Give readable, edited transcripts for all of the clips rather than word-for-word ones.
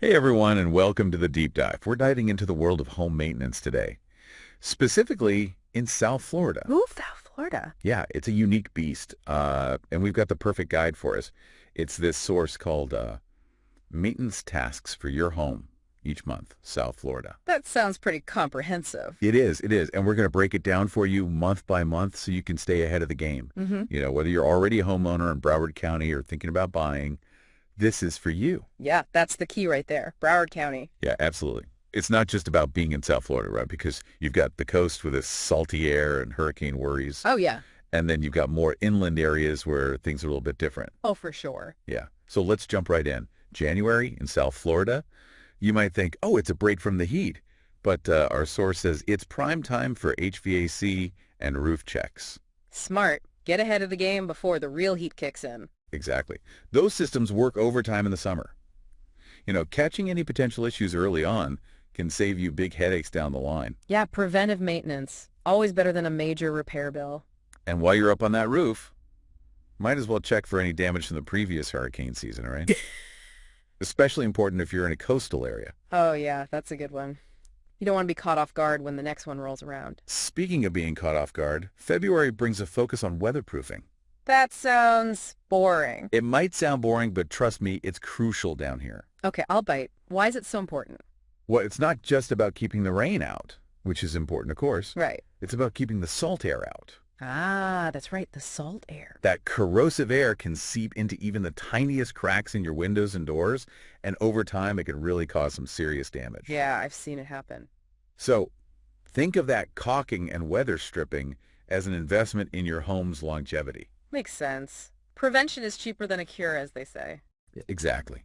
Hey everyone, and welcome to the Deep Dive. We're diving into the world of home maintenance today, specifically in South Florida. Ooh, South Florida. Yeah, it's a unique beast, and we've got the perfect guide for us. It's this source called Maintenance Tasks for Your Home each month, South Florida. That sounds pretty comprehensive. It is, and we're going to break it down for you month by month so you can stay ahead of the game. Mm-hmm. Whether you're already a homeowner in Broward County or thinking about buying, this is for you. Yeah, that's the key right there. Broward County. Yeah, absolutely. It's not just about being in South Florida, right? Because you've got the coast with its salty air and hurricane worries. Oh, yeah. And then you've got more inland areas where things are a little bit different. Oh, for sure. Yeah. So let's jump right in. January in South Florida, you might think, oh, it's a break from the heat. But our source says it's prime time for HVAC and roof checks. Smart. Get ahead of the game before the real heat kicks in. Exactly. Those systems work overtime in the summer. Catching any potential issues early on can save you big headaches down the line. Yeah, preventive maintenance. Always better than a major repair bill. And while you're up on that roof, might as well check for any damage from the previous hurricane season, right? Especially important if you're in a coastal area. Oh, yeah, that's a good one. You don't want to be caught off guard when the next one rolls around. Speaking of being caught off guard, February brings a focus on weatherproofing. That sounds boring. It might sound boring, but trust me, it's crucial down here. Okay, I'll bite. Why is it so important? Well, it's not just about keeping the rain out, which is important, of course. Right. It's about keeping the salt air out. Ah, that's right, the salt air. That corrosive air can seep into even the tiniest cracks in your windows and doors, and over time it can really cause some serious damage. Yeah, I've seen it happen. So think of that caulking and weather stripping as an investment in your home's longevity. Makes sense. Prevention is cheaper than a cure, as they say. Exactly.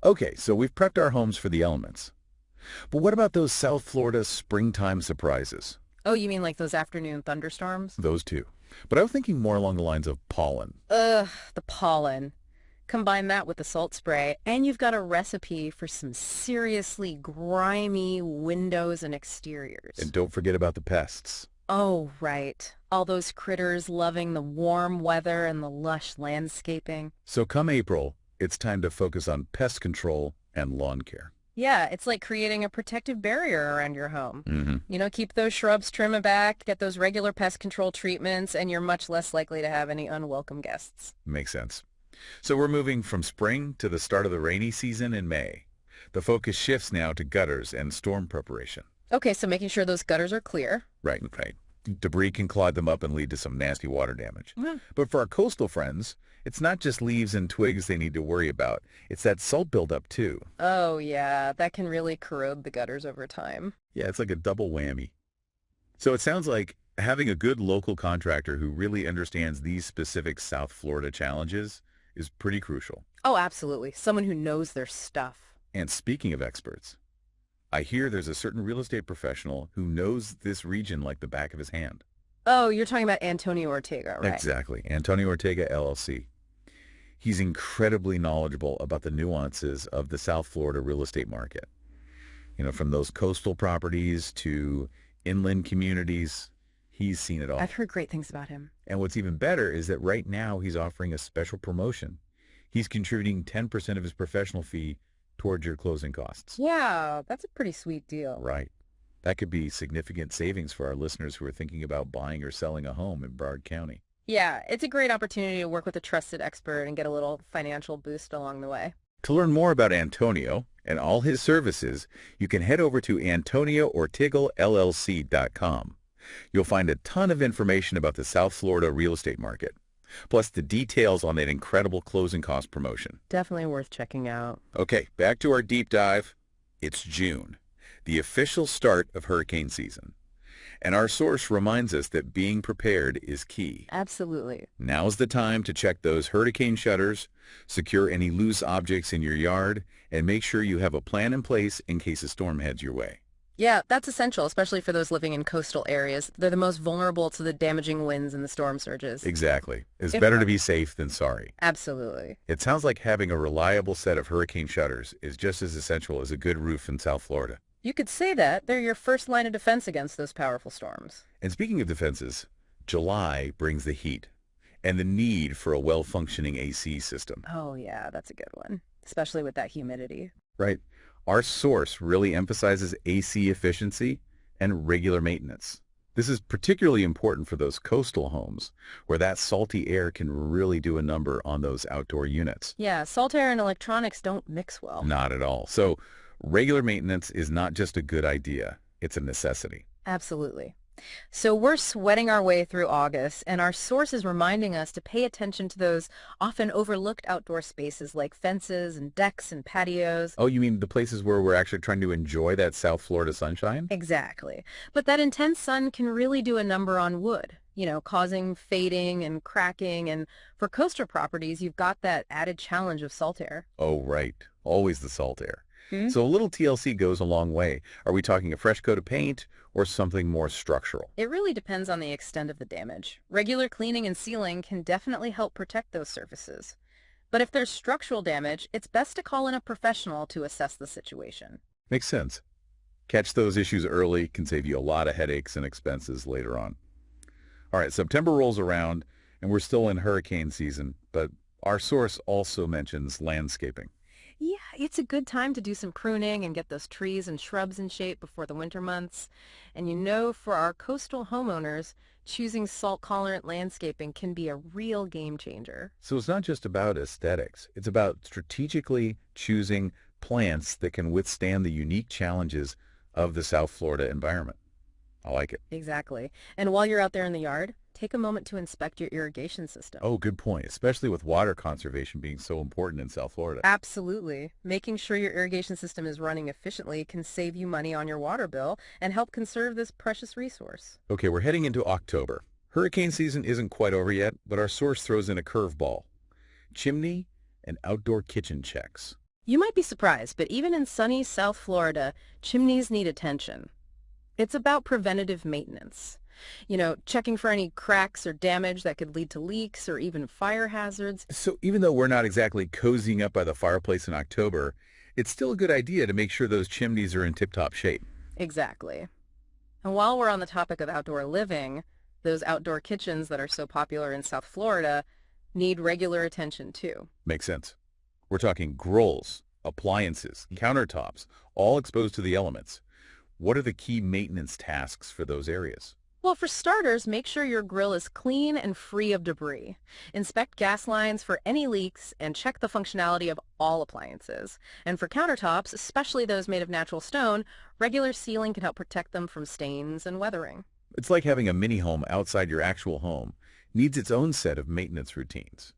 Okay, so we've prepped our homes for the elements. But what about those South Florida springtime surprises? Oh, you mean like those afternoon thunderstorms? Those too. But I was thinking more along the lines of pollen. Ugh, the pollen. Combine that with the salt spray, and you've got a recipe for some seriously grimy windows and exteriors. And don't forget about the pests. Oh, right. All those critters loving the warm weather and the lush landscaping. So come April, it's time to focus on pest control and lawn care. Yeah, it's like creating a protective barrier around your home. Mm-hmm. Keep those shrubs trimmed back, get those regular pest control treatments, and you're much less likely to have any unwelcome guests. Makes sense. So we're moving from spring to the start of the rainy season in May. The focus shifts now to gutters and storm preparation. Okay, so making sure those gutters are clear. Right. Debris can clog them up and lead to some nasty water damage. Mm. But for our coastal friends, it's not just leaves and twigs they need to worry about. It's that salt buildup too. Oh, yeah, that can really corrode the gutters over time. Yeah, it's like a double whammy. So it sounds like having a good local contractor who really understands these specific South Florida challenges is pretty crucial. Oh, absolutely. Someone who knows their stuff. And speaking of experts, I hear there's a certain real estate professional who knows this region like the back of his hand. Oh, you're talking about Antonio Ortega, right? Exactly. Antonio Ortega, LLC. He's incredibly knowledgeable about the nuances of the South Florida real estate market. From those coastal properties to inland communities, he's seen it all. I've heard great things about him. And what's even better is that right now he's offering a special promotion. He's contributing 10% of his professional fee towards your closing costs. Yeah, that's a pretty sweet deal. Right. That could be significant savings for our listeners who are thinking about buying or selling a home in Broward County. Yeah, it's a great opportunity to work with a trusted expert and get a little financial boost along the way. To learn more about Antonio and all his services, you can head over to AntonioOrtegaLLC.com. You'll find a ton of information about the South Florida real estate market, plus the details on that incredible closing cost promotion. Definitely worth checking out. Okay, back to our deep dive. It's June, the official start of hurricane season. And our source reminds us that being prepared is key. Absolutely. Now's the time to check those hurricane shutters, secure any loose objects in your yard, and make sure you have a plan in place in case a storm heads your way. Yeah, that's essential, especially for those living in coastal areas. They're the most vulnerable to the damaging winds and the storm surges. Exactly. It's better to be safe than sorry. Absolutely. It sounds like having a reliable set of hurricane shutters is just as essential as a good roof in South Florida. You could say that. They're your first line of defense against those powerful storms. And speaking of defenses, July brings the heat and the need for a well-functioning AC system. Oh, yeah, that's a good one, especially with that humidity. right? Our source really emphasizes AC efficiency and regular maintenance. This is particularly important for those coastal homes where that salty air can really do a number on those outdoor units. Yeah, salt air and electronics don't mix well. Not at all. So regular maintenance is not just a good idea, it's a necessity. Absolutely. So we're sweating our way through August, and our source is reminding us to pay attention to those often overlooked outdoor spaces like fences and decks and patios. Oh, you mean the places where we're actually trying to enjoy that South Florida sunshine? Exactly. But that intense sun can really do a number on wood, causing fading and cracking. And for coastal properties, you've got that added challenge of salt air. Oh, right. Always the salt air. Hmm? So a little TLC goes a long way. Are we talking a fresh coat of paint or something more structural? It really depends on the extent of the damage. Regular cleaning and sealing can definitely help protect those surfaces. But if there's structural damage, it's best to call in a professional to assess the situation. Makes sense. Catch those issues early can save you a lot of headaches and expenses later on. All right, September rolls around and we're still in hurricane season, but our source also mentions landscaping. Yeah, it's a good time to do some pruning and get those trees and shrubs in shape before the winter months. And for our coastal homeowners, choosing salt-tolerant landscaping can be a real game changer. So it's not just about aesthetics. It's about strategically choosing plants that can withstand the unique challenges of the South Florida environment. I like it. Exactly. And while you're out there in the yard, take a moment to inspect your irrigation system. Oh, good point, especially with water conservation being so important in South Florida. Absolutely. Making sure your irrigation system is running efficiently can save you money on your water bill and help conserve this precious resource. Okay, we're heading into October. Hurricane season isn't quite over yet, but our source throws in a curveball. Chimney and outdoor kitchen checks. You might be surprised, but even in sunny South Florida, chimneys need attention. It's about preventative maintenance. Checking for any cracks or damage that could lead to leaks or even fire hazards. So even though we're not exactly cozying up by the fireplace in October, it's still a good idea to make sure those chimneys are in tip-top shape. Exactly. And while we're on the topic of outdoor living, those outdoor kitchens that are so popular in South Florida need regular attention too. Makes sense. We're talking grills, appliances, countertops, all exposed to the elements. What are the key maintenance tasks for those areas? Well, for starters, make sure your grill is clean and free of debris. Inspect gas lines for any leaks and check the functionality of all appliances. And for countertops, especially those made of natural stone, regular sealing can help protect them from stains and weathering. It's like having a mini home outside your actual home. Needs its own set of maintenance routines.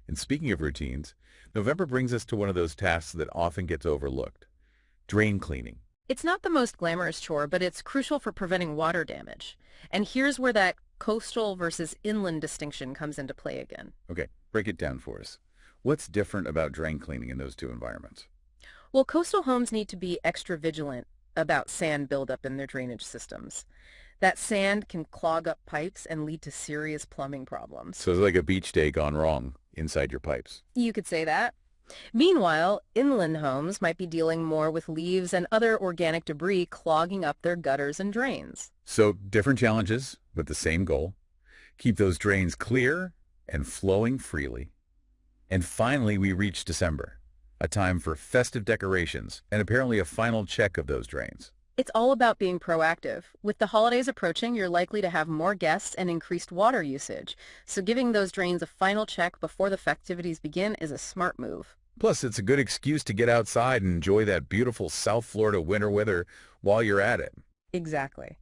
And speaking of routines, November brings us to one of those tasks that often gets overlooked. Drain cleaning. It's not the most glamorous chore, but it's crucial for preventing water damage. And here's where that coastal versus inland distinction comes into play again. Okay, break it down for us. What's different about drain cleaning in those two environments? Well, coastal homes need to be extra vigilant about sand buildup in their drainage systems. That sand can clog up pipes and lead to serious plumbing problems. So it's like a beach day gone wrong inside your pipes. You could say that. Meanwhile, inland homes might be dealing more with leaves and other organic debris clogging up their gutters and drains. So different challenges, but the same goal. Keep those drains clear and flowing freely. And finally, we reach December, a time for festive decorations and apparently a final check of those drains. It's all about being proactive. With the holidays approaching, you're likely to have more guests and increased water usage. So giving those drains a final check before the festivities begin is a smart move. Plus, it's a good excuse to get outside and enjoy that beautiful South Florida winter weather while you're at it. Exactly.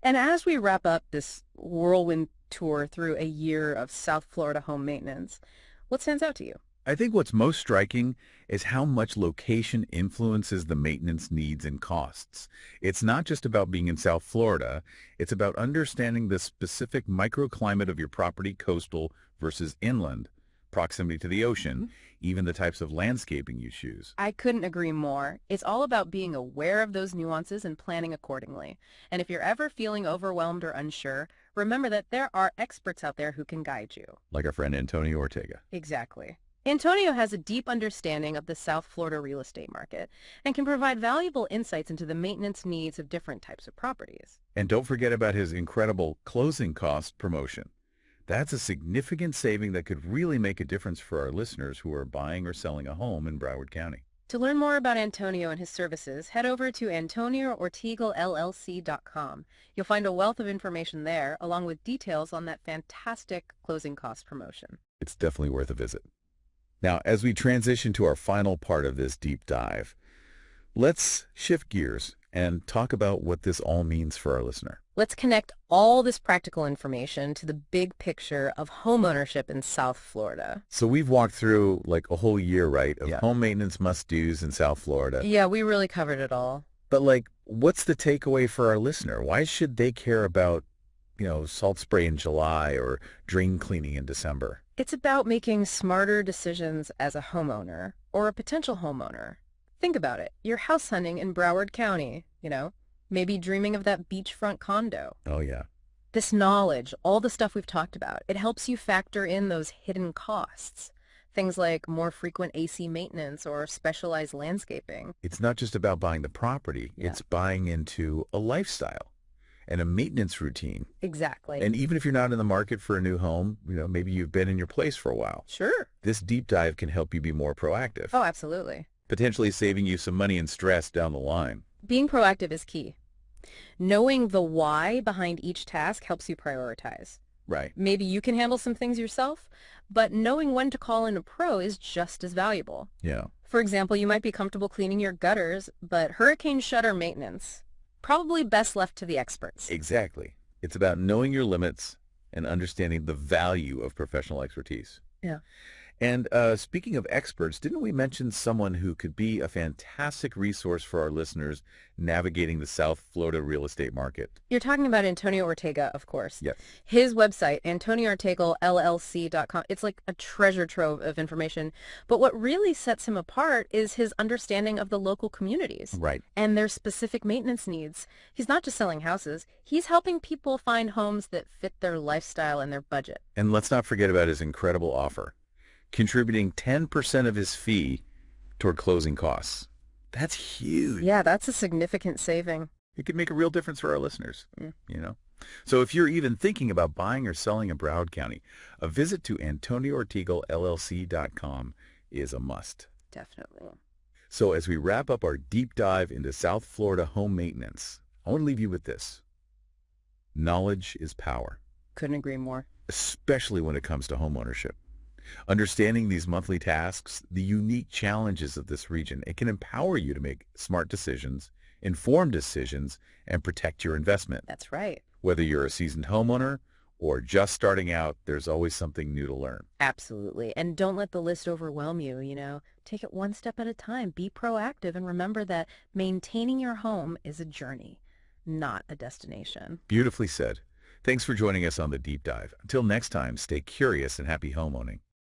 And as we wrap up this whirlwind tour through a year of South Florida home maintenance, what stands out to you? I think what's most striking is how much location influences the maintenance needs and costs. It's not just about being in South Florida, it's about understanding the specific microclimate of your property, coastal versus inland, proximity to the ocean, even the types of landscaping you choose. I couldn't agree more. It's all about being aware of those nuances and planning accordingly. And if you're ever feeling overwhelmed or unsure, remember that there are experts out there who can guide you. Like our friend Antonio Ortega. Exactly. Antonio has a deep understanding of the South Florida real estate market and can provide valuable insights into the maintenance needs of different types of properties. And don't forget about his incredible closing cost promotion. That's a significant saving that could really make a difference for our listeners who are buying or selling a home in Broward County. To learn more about Antonio and his services, head over to AntonioOrtigalLLC.com. You'll find a wealth of information there, along with details on that fantastic closing cost promotion. It's definitely worth a visit. Now, as we transition to our final part of this deep dive, let's shift gears and talk about what this all means for our listener. Let's connect all this practical information to the big picture of homeownership in South Florida. So we've walked through like a whole year, right, of Yeah. home maintenance must-dos in South Florida. Yeah, we really covered it all. But like, what's the takeaway for our listener? Why should they care about, salt spray in July or drain cleaning in December? It's about making smarter decisions as a homeowner or a potential homeowner. Think about it. You're house hunting in Broward County, maybe dreaming of that beachfront condo. Oh, yeah. This knowledge, all the stuff we've talked about, it helps you factor in those hidden costs. Things like more frequent AC maintenance or specialized landscaping. It's not just about buying the property. Yeah. It's buying into a lifestyle and a maintenance routine. Exactly. And even if you're not in the market for a new home, maybe you've been in your place for a while. Sure. This deep dive can help you be more proactive, Oh, absolutely. potentially saving you some money and stress down the line. Being proactive is key. Knowing the why behind each task helps you prioritize. Right. Maybe you can handle some things yourself, but knowing when to call in a pro is just as valuable. Yeah. For example, you might be comfortable cleaning your gutters, but hurricane shutter maintenance, probably best left to the experts. Exactly. It's about knowing your limits and understanding the value of professional expertise. Yeah. And speaking of experts, didn't we mention someone who could be a fantastic resource for our listeners navigating the South Florida real estate market? You're talking about Antonio Ortega, of course. Yes. His website, AntonioOrtegaLLC.com, it's like a treasure trove of information. But what really sets him apart is his understanding of the local communities. Right. And their specific maintenance needs. He's not just selling houses. He's helping people find homes that fit their lifestyle and their budget. And let's not forget about his incredible offer, contributing 10% of his fee toward closing costs. That's huge. Yeah, that's a significant saving. It could make a real difference for our listeners, So if you're even thinking about buying or selling in Broward County, a visit to AntonioOrtegalLLC.com is a must. Definitely. So as we wrap up our deep dive into South Florida home maintenance, I want to leave you with this. Knowledge is power, Couldn't agree more. especially when it comes to homeownership. Understanding these monthly tasks, the unique challenges of this region, it can empower you to make smart decisions, informed decisions, and protect your investment. That's right. Whether you're a seasoned homeowner or just starting out, there's always something new to learn. Absolutely. And don't let the list overwhelm you. Take it one step at a time. Be proactive and remember that maintaining your home is a journey, not a destination. Beautifully said. Thanks for joining us on the deep dive. Until next time, stay curious and happy homeowning.